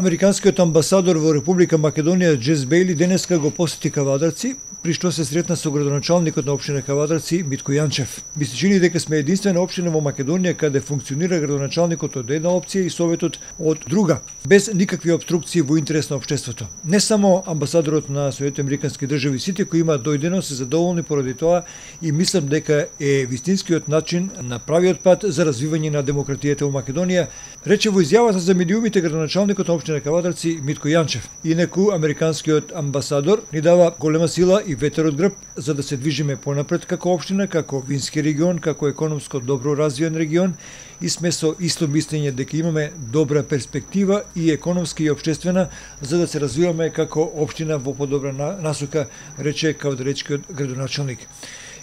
Американскиот амбасадор во Република Македонија Джес Бејли денеска го посети Кавадарци, при што се сретна со градоначалникот на општина Кавадарци Митко Јанчев. Ми се чини дека сме единствена општина во Македонија каде функционира градоначалникот од една опција и советот од друга, без никакви обструкции во интерес на општеството. Не само амбасадорот на Соединетите Американски држави, сите кои имаат дојдено се задоволни поради тоа и мислам дека е вистинскиот начин на правиот пат за развивање на демократијата во Македонија, рече во изјавата за медиумите градоначалникот на општина Кавадарци Митко Јанчев. Инаку американскиот амбасадор ни дава голема сила и ветер од грб за да се движиме понапред како општина, како вински регион, како економско добро развиен регион и сме со исто мислење дека имаме добра перспектива и економски и општествена за да се развиваме како општина во подобра насока, рече кавадаречкиот градоначалник.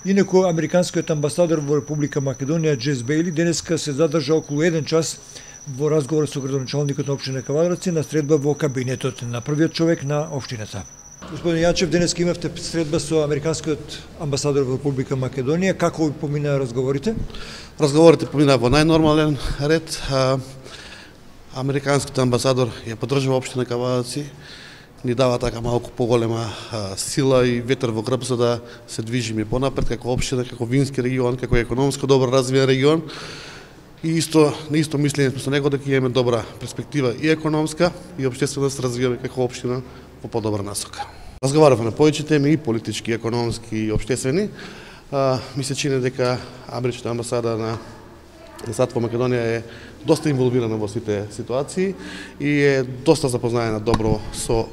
Инаку американскиот амбасадор во Република Македонија Джес Бејли денеска се задржа околу 1 час во разговор со градоначалникот на општина Кавадарци на средба во кабинетот на првиот човек на општината. Господин Јанчев, денеска имавте средба со американскиот амбасадор во Република Македонија. Како ви поминаа разговорите? Разговорите поминаа во најнормален ред. Американскиот амбасадор ја поддржува општина Кавадарци, ни дава така малку поголема сила и ветер во грб за да се движиме понапред како општина, како вински регион, како економско добро развиен регион. И на исто мислење со него дека имаме добра перспектива и економска и општествена да се развиваме како општина во подобра насока. Разговаравме на повеќе теми и политички, економски и општествени. Ми се чини дека америчката амбасада на САД во Македонија е доста инволвирана во сите ситуации и е доста запознаена добро со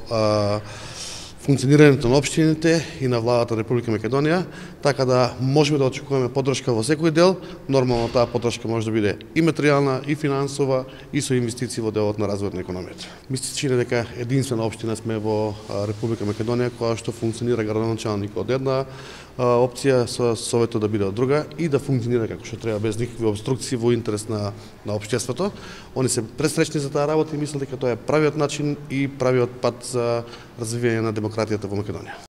функционирањето на општините и на владата на Република Македонија, така да можеме да очекуваме поддршка во секој дел. Нормално таа поддршка може да биде и материјална, и финансова, и со инвестиции во делот на развојот на економијата. Ми се чини дека единствена општина сме во Република Македонија која што функционира градоначалник од една опција, со советот да биде од друга и да функционира како што треба без никакви обструкции во интерес на општеството. Они се пресречни за таа работа и мислам дека тоа е правиот начин и правиот пат за развивање на демократијата во Македонија.